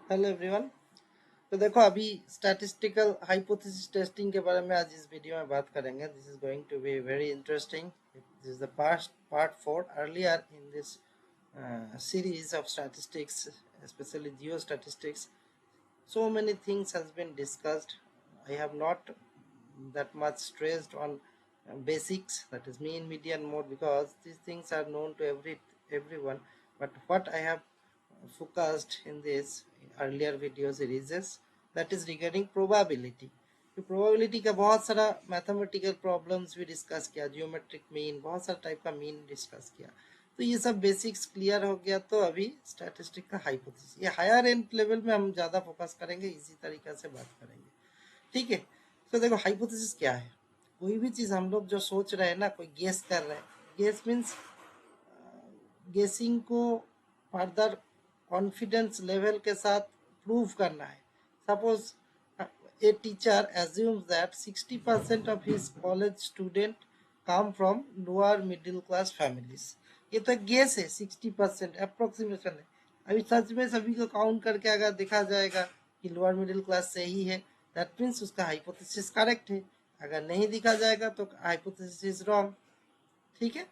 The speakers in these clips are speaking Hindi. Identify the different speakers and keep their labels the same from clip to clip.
Speaker 1: Hello everyone. तो देखो अभी स्टैटिस्टिकल हाइपोथेसिस टेस्टिंग के बारे में आज इस वीडियो में बात करेंगे। This is going to be very interesting. This is the part 4 earlier in this series of statistics, especially geostatistics. So many things has been discussed. I have not that much stressed on basics, that is mean, median, mode, because these things are known to everyone. But what I have focused in this earlier video series is that is regarding probability. तो प्रोबेबिलिटी का बहुत सारा मैथमेटिकल प्रॉब्लम्स भी डिस्कस किया, जियोमेट्रिक मीन, बहुत सारा टाइप का मीन डिस्कस किया। तो ये सब बेसिक्स क्लियर हो गया। तो अभी स्टैटिस्टिक का हाइपोथेसिस, ये हायर एंड लेवल में हम ज़्यादा फोकस करेंगे, इसी तरीके से बात करेंगे। ठीक है। तो देखो हाइपोथेसिस क्या है। कोई भी चीज़ हम लोग जो सोच रहे हैं ना, कोई गेस कर रहे हैं, गेस मीन्स गेसिंग को फर्दर कॉन्फिडेंस लेवल के साथ प्रूव करना है। Suppose a teacher assumes that 60% of his college student come from lower middle class families. ये तो गेस है, 60% अप्रोक्सीमेशन है। अभी सच में सभी को काउंट करके अगर देखा जाएगा कि लोअर मिडिल क्लास से ही है, दैट मीन्स उसका हाइपोथेसिस करेक्ट है। अगर नहीं दिखा जाएगा तो हाइपोथेसिस रॉन्ग। ठीक है।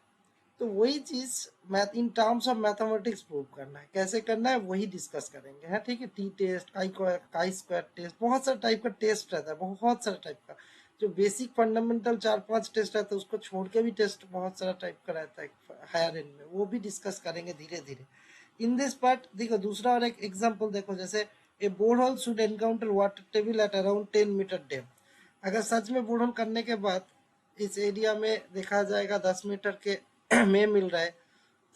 Speaker 1: तो वही चीज math in terms of mathematics prove करना है। कैसे करना है वही डिस्कस करेंगे, है ठीक है। T test, chi square test, बहुत सारे टाइप का टेस्ट रहता है, बहुत सारा टाइप का। जो बेसिक फंडामेंटल 4-5 टेस्ट रहता है, उसको छोड़ के भी टेस्ट बहुत सारा टाइप का रहता है हायर एंड में, वो भी डिस्कस करेंगे धीरे धीरे इन दिस पार्ट। देखो दूसरा और एक एग्जाम्पल देखो, जैसे a borehole should encounter water table at around 10 metre depth. अगर सच में बोरहोल करने के बाद इस एरिया में देखा जाएगा 10 मीटर के में मिल रहा है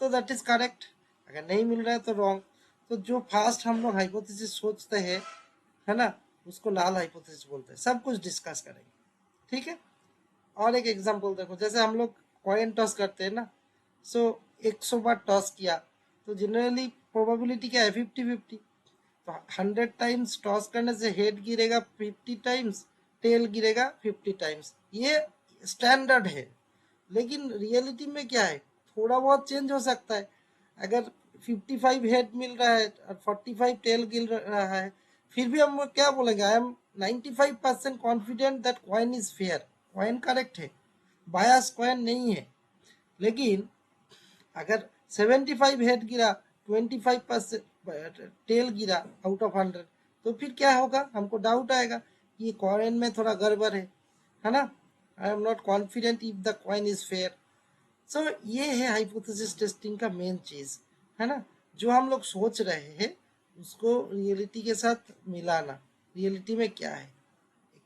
Speaker 1: तो दैट इज करेक्ट। अगर नहीं मिल रहा है तो रॉन्ग। तो जो फास्ट हम लोग हाइपोथेसिस सोचते हैं, है ना, उसको नाल हाइपोथेसिस बोलते हैं। सब कुछ डिस्कस करेंगे, ठीक है। और एक एग्जांपल देखो, जैसे हम लोग कॉइन टॉस करते हैं ना, सो 100 बार टॉस किया तो जनरली प्रोबेबिलिटी क्या है, 50-50। तो 100 टाइम्स टॉस करने से हेड गिरेगा 50 टाइम्स, टेल गिरेगा 50 टाइम्स, ये स्टैंडर्ड है। लेकिन रियलिटी में क्या है, थोड़ा बहुत चेंज हो सकता है। अगर 55 हेड मिल रहा है और 45 टेल गिर रहा है, फिर भी हम क्या बोलेंगे, I am 95% confident that coin is fair, coin correct है, बायस कॉइन नहीं है। लेकिन अगर 75 हेड गिरा, 25% टेल गिरा आउट ऑफ 100, तो फिर क्या होगा, हमको डाउट आएगा कि कॉइन में थोड़ा गड़बड़ है ना। I am not confident if the coin is fair. So ये है हाइपोथेसिस टेस्टिंग का मेन चीज, है ना। जो हम लोग सोच रहे हैं उसको रियलिटी के साथ मिलाना, रियलिटी में क्या है,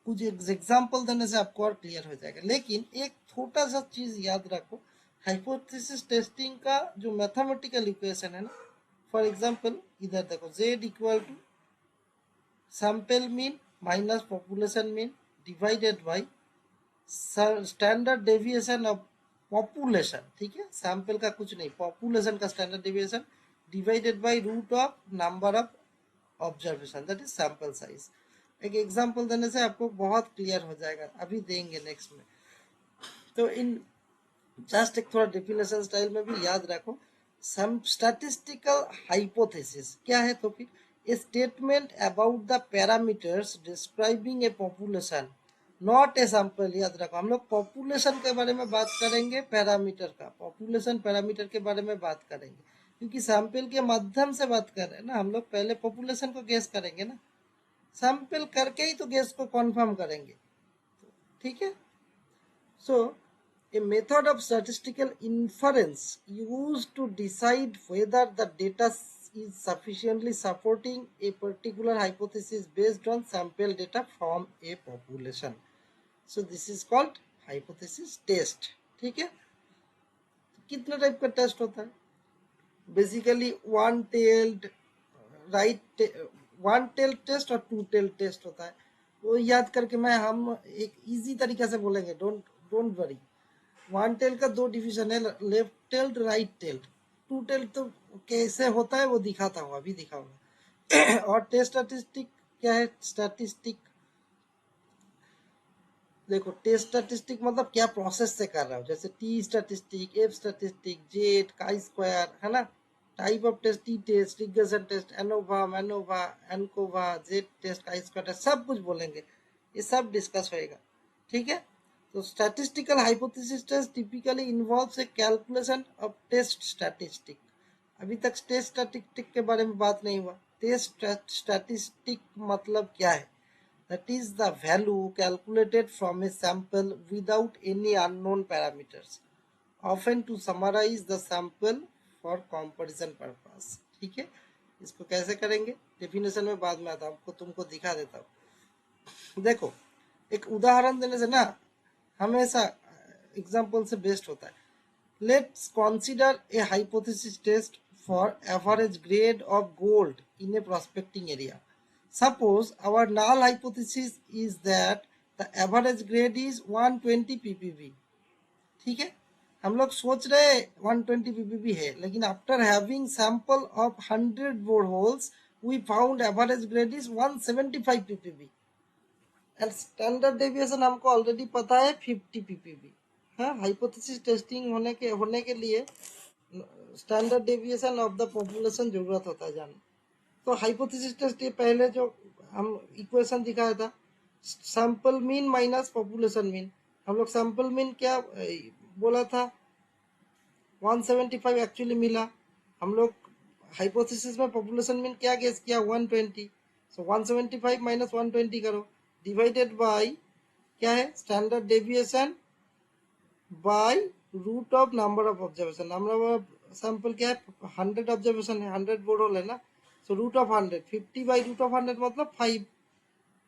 Speaker 1: कुछ एग्जाम्पल देने से आपको और क्लियर हो जाएगा। लेकिन एक छोटा सा चीज याद रखो, हाइपोथेसिस टेस्टिंग का जो मैथमेटिकल इक्वेशन है ना, फॉर एग्जाम्पल इधर देखो, z equal to sample mean minus population mean divided by standard deviation of population. ठीक है, सैंपल का कुछ नहीं, पॉपुलेशन का standard deviation divided by root of number of observation, that is sample size. एक एग्जांपल देने से आपको बहुत क्लियर हो जाएगा, अभी देंगे नेक्स्ट में। तो इन जस्ट एक थोड़ा डेफिनेशन स्टाइल में भी याद रखो, सम स्टैटिस्टिकल हाइपोथेसिस क्या है, तो फिर ए statement about the parameters describing A population not a sample. याद रखो, हम लोग पॉपुलेशन के बारे में बात करेंगे, पैरामीटर का, पॉपुलेशन पैरामीटर के बारे में बात करेंगे, क्योंकि सैंपल के माध्यम से बात कर रहे हैं ना हम लोग। पहले पॉपुलेशन को गेस करेंगे ना, सैंपल करके ही तो गेस को कंफर्म करेंगे। ठीक है। So, a method of statistical inference used to decide whether the data is sufficiently supporting a particular hypothesis based on sample data from a population. So, this is called hypothesis test. ठीक है। कितने टाइप का टेस्ट होता है, basically one tailed right, one tail test और टू टेल टेस्ट होता है। वो याद करके मैं हम एक इजी तरीके से बोलेंगे, don't don't worry. One tail का दो डिवीजन है, left tailed, right tailed. Two tailed तो कैसे होता है वो दिखाता हूँ, अभी दिखाऊंगा। और टेस्ट स्टैटिस्टिक क्या है, स्टैटिस्टिक देखो, टेस्ट स्टैटिस्टिक मतलब क्या प्रोसेस से कर रहा हूँ, जैसे T statistic, F statistic, Z, chi square, है ना। Type of test, T test, regression test, ANOVA, MANOVA, ANCOVA, Z test, I square test, सब कुछ बोलेंगे, ये सब डिस्कस होएगा। ठीक है, तो statistical hypothesis test typically involves a calculation of test statistic. अभी तक टेस्ट स्टैटिस्टिक के बारे में बात नहीं हुआ। टेस्ट स्टैटिस्टिक मतलब क्या है? That is the value calculated from a sample without any unknown parameters, often to summarize the sample for comparison purpose। ठीक है, इसको कैसे करेंगे डेफिनेशन में बाद में आता हूँ, आपको तुमको दिखा देता हूँ। देखो, एक उदाहरण देने से ना हमेशा एग्जाम्पल से बेस्ट होता है। Let's consider a hypothesis test for average grade of gold in a prospecting area. Suppose our null hypothesis is that the average grade is 120 ppb। ठीक है, हम लोग सोच रहे 120 ppb है, लेकिन after having sample of 100 bore holes we found average grade is 175 ppb and standard deviation हमको ऑलरेडी पता है 50 ppb। हाँ, हाइपोथेसिस टेस्टिंग होने के लिए standard deviation of the population जरूरत होता है जानना। तो हाइपोथेसिस टेस्ट ये पहले जो हम इक्वेशन दिखाया था, sample mean minus population mean. हम लोग सैंपल मीन क्या बोला था, 175 एक्चुअली मिला। हम लोग हाइपोथेसिस में पॉपुलेशन मीन क्या गेस किया, 120। सो 175 माइनस 120 करो, डिवाइडेड बाय क्या है, standard deviation by root of number of observation. Number of sample क्या है, 100 ऑब्जर्वेशन है, 100 बोर्ड होल है ना। So root of 100, 50 by root of 100 मतलब 5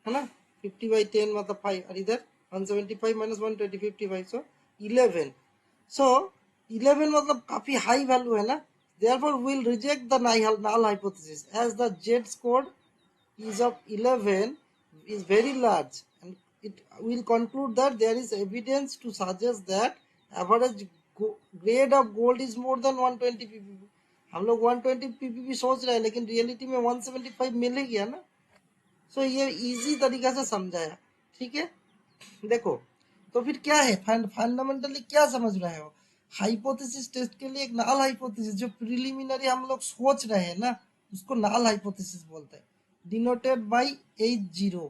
Speaker 1: है ना, 50 बाई 10 मतलब 5, और इधर 175 माइनस 120 55, सो 11। सो 11 मतलब काफी हाई वैल्यू है ना। therefore we'll reject the null hypothesis as the z score is of 11 is very large, and it will conclude that there is evidence to suggest that average grade of gold is more than 120 ppb। हम लोग 120 ppb सोच रहे हैं, लेकिन रियलिटी में 175 मिल ही गया ना। सो ये इजी तरीका से समझाया। ठीक है, देखो तो फिर क्या है, फंडामेंटली क्या समझ रहे हो, हाइपोथेसिस टेस्ट के लिए एक नल हाइपोथेसिस जो प्रिलिमिनरी हम लोग सोच रहे हैं ना, उसको नल हाइपोथेसिस बोलते हैं, denoted by H0।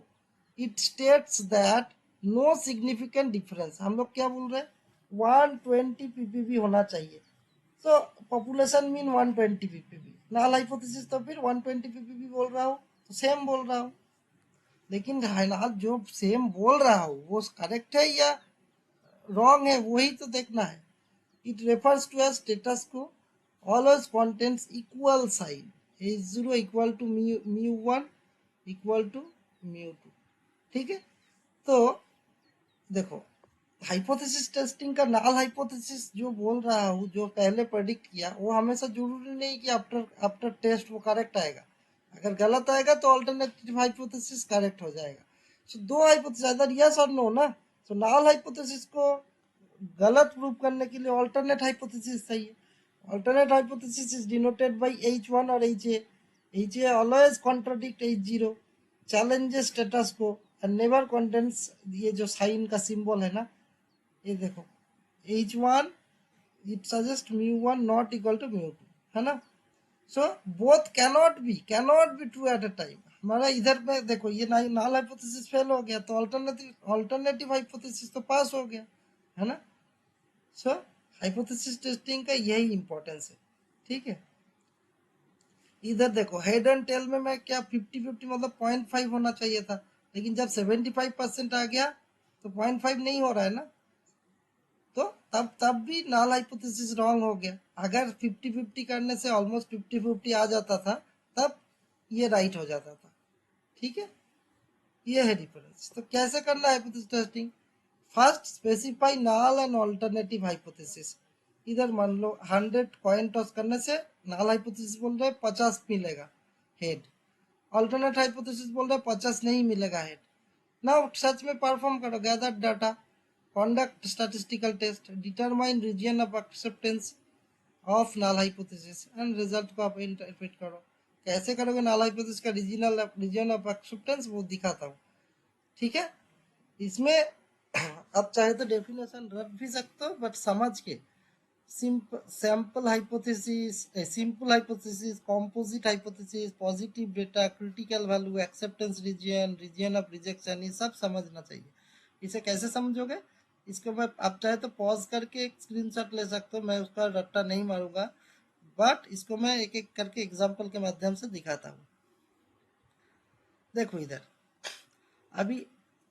Speaker 1: It states that no significant difference. हम लोग क्या बोल रहे हैं, 120 ppb होना चाहिए। So population mean 120 ppb, null hypothesis तो फिर 120 ppb बोल रहा हूँ, तो सेम बोल रहा हूँ। लेकिन जो सेम बोल रहा हूँ वो करेक्ट है या रॉन्ग है वही तो देखना है। It refers to as status को always contains equal sign, H0 equal to μ1 equal to μ2। ठीक है, तो देखो हाइपोथेसिस टेस्टिंग का नल हाइपोथेसिस जो बोल रहा हूँ, जो पहले प्रेडिक्ट किया, वो हमेशा जरूरी नहीं कि आफ्टर टेस्ट वो करेक्ट आएगा। अगर गलत आएगा तो अल्टरनेटिव हाइपोथेसिस करेक्ट हो जाएगा। सो दो हाइपोथेसिस अदर यस और नो ना। सो नल हाइपोथेसिस को गलत प्रूव करने के लिए अल्टरनेट हाइपोथेसिस चाहिए। Alternate hypothesis is denoted by H1 और HA। HA always contradict H0, challenges status को एंड नेवर कंटेन्स, ये जो साइन का सिंबल है ना, ये देखो H1 it suggest μ1 not equal to μ2, है ना। So both cannot be true at a time. हमारा इधर पे देखो ये नल हाइपोथेसिस फेल हो गया, तो अल्टरनेटिव हाइपोथेसिस तो पास हो गया, है ना। सो हाइपोथेसिस टेस्टिंग का यही इंपॉर्टेंस है। ठीक है, इधर देखो हेड एंड टेल में मैं क्या 50-50 मतलब 0.5 होना चाहिए था, लेकिन जब 75% आ गया तो 0.5 नहीं हो रहा है ना, तो तब भी नल हाइपोथेसिस रॉन्ग हो गया। अगर 50-50 करने से ऑलमोस्ट 50-50 आ जाता था, तब ये राइट हो जाता था। ठीक है, ये है डिफरेंस। तो कैसे करना है hypothesis testing, first specify null and alternative hypothesis. इधर मान लो 100 कॉइन टॉस करने से नल हाइपोथेसिस बोल रहे 50 मिलेगा हेड, अल्टरनेट हाइपोथेसिस बोल रहे 50 नहीं मिलेगा हेड। नाउ सच में परफॉर्म करो, gather data, conduct statistical test, determine region of acceptance of null hypothesis and result को आप इंटरप्रेट करो। कैसे करोगे null hypothesis का रीजन ऑफ एक्सेप्टेंस, वो दिखाता हूँ। ठीक है, इसमें आप चाहे तो डेफिनेशन रख भी सकते हो, बट समझ के sample hypothesis, simple hypothesis, composite hypothesis, positive data, critical value, acceptance region, region of rejection, ये सब समझना चाहिए। इसे कैसे समझोगे, इसको मैं आप चाहे तो पॉज करके एक स्क्रीनशॉट ले सकते हो, मैं उसका रट्टा नहीं मारूंगा, बट इसको मैं एक एक करके एग्जाम्पल के माध्यम से दिखाता हूँ। देखो इधर अभी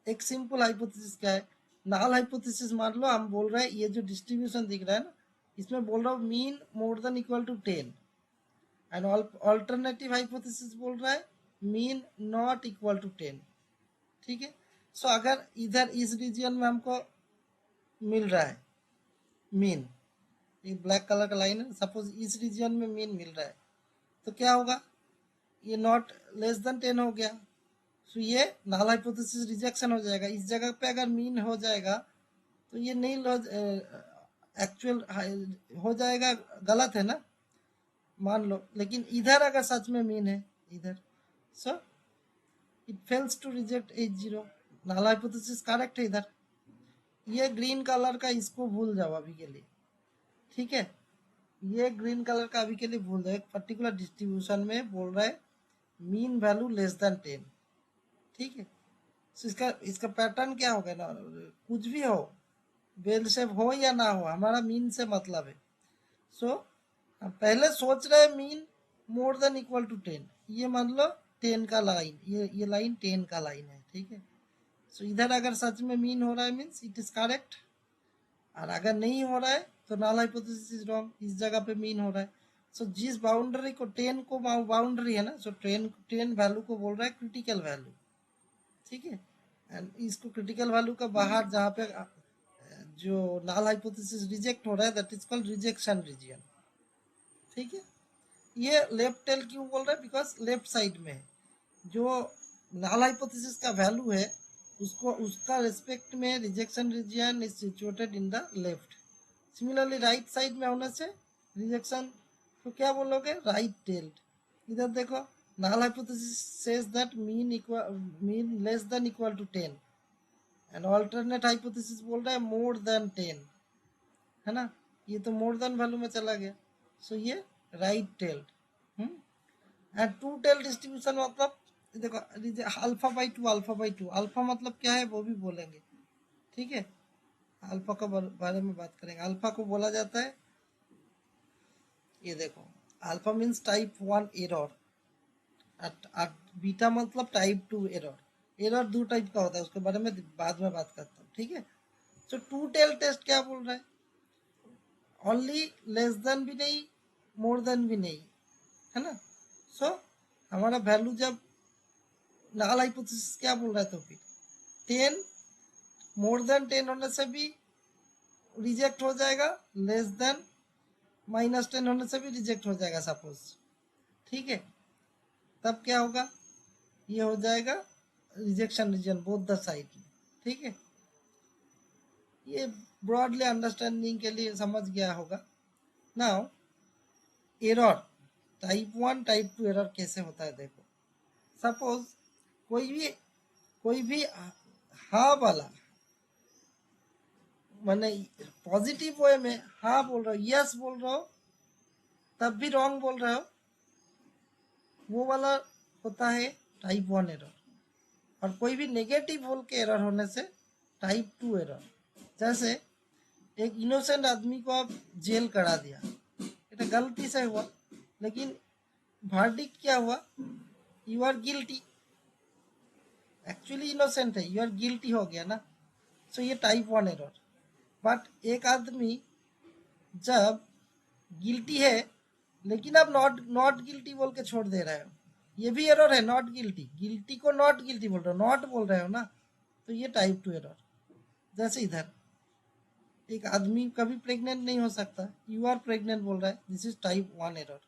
Speaker 1: एक सिंपल हाइपोथेसिस क्या है, नल हाइपोथेसिस मान लो हम बोल रहे हैं ये जो डिस्ट्रीब्यूशन दिख रहा है ना, इसमें बोल रहा हूँ mean more than equal to 10, and alternative hypothesis बोल रहा है मीन नॉट इक्वल टू 10। ठीक है, सो अगर इधर इस रीजन में हमको मिल रहा है मीन, ये ब्लैक कलर का लाइन है, सपोज इस रीजन में मीन मिल रहा है, तो क्या होगा, ये नॉट लेस देन 10 हो गया, तो ये नल हाइपोथेसिस रिजेक्शन हो जाएगा। इस जगह पे अगर मीन हो जाएगा तो ये नहीं एक्चुअल हो जाएगा, गलत है ना, मान लो, लेकिन इधर अगर सच में मीन है इधर, so it fails to reject H0, null hypothesis correct है इधर। ये ग्रीन कलर का इसको भूल जाओ अभी के लिए, ठीक है, ये ग्रीन कलर का अभी के लिए भूल जाओ, एक पर्टिकुलर डिस्ट्रीब्यूशन में बोल रहा है मीन वैल्यू लेस देन 10। ठीक है, तो इसका इसका पैटर्न क्या होगा ना, कुछ भी हो, बेल शेप हो या ना हो, हमारा मीन से मतलब है। सो हम पहले सोच रहे हैं mean more than equal to 10, ये मान लो 10 का लाइन, ये लाइन 10 का लाइन है। ठीक है, सो इधर अगर सच में मीन हो रहा है मीन्स इट इज करेक्ट, और अगर नहीं हो रहा है तो नल हाइपोथेसिस इज रॉन्ग, इस जगह पे मीन हो रहा है। सो जिस बाउंड्री को 10 को बाउंड्री है ना, सो 10 वैल्यू को बोल रहा है क्रिटिकल वैल्यू। ठीक है, एंड इसको क्रिटिकल वैल्यू का बाहर जहाँ पे जो नल हाइपोथेसिस रिजेक्ट हो रहा है that is called rejection region. ठीक है, ये लेफ्ट टेल क्यों बोल रहा है, बिकॉज लेफ्ट साइड में है, जो नल हाइपोथेसिस का वैल्यू है उसको उसका रिस्पेक्ट में rejection region is situated in the left. Similarly right side में होने से रिजेक्शन तो क्या बोलोगे, राइट टेल्ड। इधर देखो null hypothesis says that mean less than equal to 10, and alternate hypothesis बोल रहा है मोर देन 10, है ना, ये तो मोर देन वैल्यू में चला गया, सो ये right tailed. And two tail distribution मतलब देखो alpha by two, alpha by two, alpha मतलब क्या है वो भी बोलेंगे। ठीक है, अल्फा का बारे में बात करेंगे। अल्फा को बोला जाता है, ये देखो अल्फा मीन्स टाइप 1 एरर, और बीटा मतलब टाइप 2 एरर। एरर दो टाइप का होता है, उसके बारे में बाद में बात करता हूँ। ठीक है, तो टू टेल टेस्ट क्या बोल रहा है, ओनली लेस देन भी नहीं, मोर देन भी नहीं, है ना। सो हमारा वैल्यू जब नल हाइपोथेसिस क्या बोल रहा है, तो फिर 10 मोर देन 10 होने से भी रिजेक्ट हो जाएगा, लेस देन -10 होने से भी रिजेक्ट हो जाएगा सपोज। ठीक है, तब क्या होगा, ये हो जाएगा rejection region both the side में। ठीक है, ये ब्रॉडली अंडरस्टैंडिंग के लिए समझ गया होगा। Now error type 1 type 2 error कैसे होता है, देखो सपोज कोई भी हाँ वाला, मैंने पॉजिटिव वे में हाँ बोल रहा हो, यस बोल रहा हो, तब भी रॉन्ग बोल रहे हो, वो वाला होता है टाइप 1 एरर। और कोई भी नेगेटिव बोल के एरर होने से टाइप 2 एरर। जैसे एक इनोसेंट आदमी को आप जेल करा दिया, ये गलती से हुआ, लेकिन वर्डिक्ट क्या हुआ, you are guilty, actually innocent है, यू आर गिल्टी हो गया ना, सो ये टाइप 1 एरर। बट एक आदमी जब गिल्टी है लेकिन आप नॉट नॉट गिल्टी बोल के छोड़ दे रहे हो, ये भी एरर है, नॉट गिल्टी, गिल्टी को नॉट गिल्टी बोल रहे हो, नॉट बोल रहे हो ना, तो ये टाइप 2 एरर। जैसे इधर एक आदमी कभी प्रेग्नेंट नहीं हो सकता, यू आर प्रेग्नेंट बोल रहा है, this is type 1 error.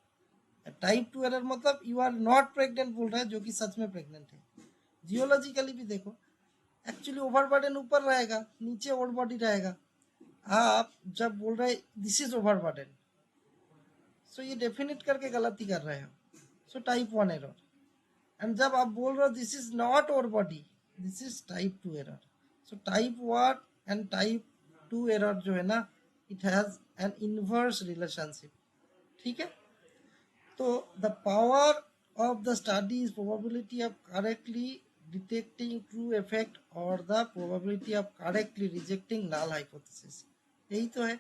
Speaker 1: Type 2 error मतलब यू आर नॉट प्रेग्नेंट बोल रहा है, जो कि सच में प्रेग्नेंट है। जियोलॉजिकली भी देखो, एक्चुअली ओवरबर्डन ऊपर रहेगा, नीचे ओवर बॉडी रहेगा। आप जब बोल रहे दिस इज ओवरबर्डन, सो ये डेफिनेट करके गलती कर रहे हो, सो टाइप 1 एरर। एंड जब आप बोल रहे हो this is not over body, this is type 2 error. So type 1 and type 2 error जो है ना, it has and inverse relationship, ठीक है। तो the power of the study is probability of correctly detecting true effect or the probability of correctly rejecting null hypothesis, यही तो है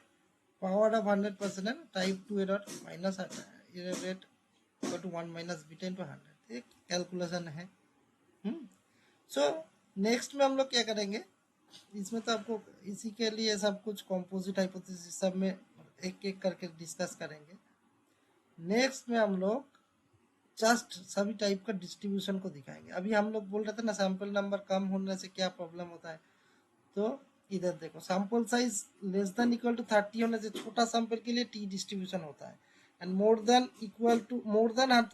Speaker 1: पावर ऑफ 100% है, type 2 error minus error rate equal to 1 minus beta into 100, एक कैलकुलेशन है। सो नेक्स्ट में हम लोग क्या करेंगे, इसमें तो आपको इसी के लिए सब कुछ कंपोजिट हाइपोथेसिस सब में एक एक करके डिस्कस करेंगे। नेक्स्ट में हम लोग जस्ट सभी टाइप का डिस्ट्रीब्यूशन को दिखाएंगे। अभी हम लोग बोल रहे थे ना सैंपल नंबर कम होने से क्या प्रॉब्लम होता है, तो इधर देखो sample size less than equal to 30 होने से छोटा सैंपल के लिए टी डिस्ट्रीब्यूशन होता है, एंड मोर देन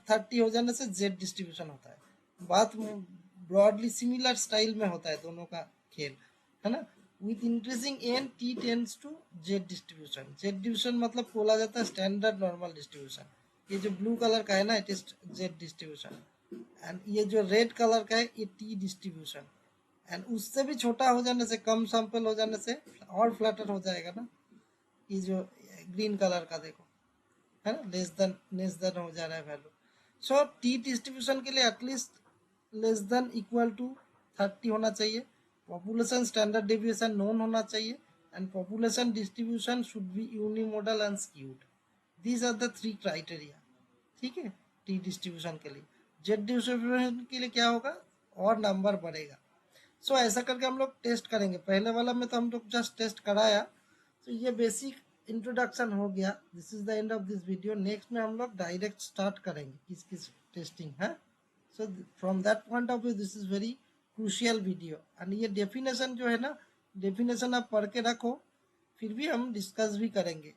Speaker 1: 30 हो जाने से जेड डिस्ट्रीब्यूशन होता है। बात ब्रॉडली सिमिलर स्टाइल में होता है दोनों का खेल, है ना। With increasing n t tends to z distribution, z distribution मतलब बोला जाता है स्टैंडर्ड नॉर्मल डिस्ट्रीब्यूशन। ये जो ब्लू कलर का है ना it is Z distribution, and ये जो रेड कलर का है ये टी डिस्ट्रीब्यूशन, एंड उससे भी छोटा हो जाने से कम सैंपल हो जाने से और फ्लैटर हो जाएगा ना, ये जो ग्रीन कलर का देखो है ना लेस देन हो जा रहा है वैल्यू। सो टी डिस्ट्रीब्यूशन के लिए at least less than equal to 30 होना चाहिए, पॉपुलेशन स्टैंडर्ड डेविएशन नोन होना चाहिए, and population distribution should be unimodal and skewed. These are the 3 criteria, ठीक है टी डिस्ट्रीब्यूशन के लिए। जेड डिस्ट्रीब्यूशन के लिए क्या होगा, और नंबर बढ़ेगा। सो ऐसा करके हम लोग टेस्ट करेंगे। पहले वाला में तो हम लोग जस्ट टेस्ट कराया, तो ये बेसिक इंट्रोडक्शन हो गया। This is the end of this video. Next में हम लोग डायरेक्ट स्टार्ट करेंगे किस किस टेस्टिंग है। So from that point of view this is very crucial video. And ये डेफिनेशन जो है ना, डेफिनेशन आप पढ़ के रखो, फिर भी हम डिस्कस भी करेंगे।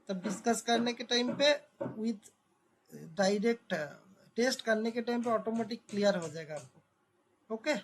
Speaker 1: तब डिस्कस करने के टाइम पे विथ डायरेक्ट टेस्ट करने के टाइम पे ऑटोमेटिक क्लियर हो जाएगा आपको। ओके।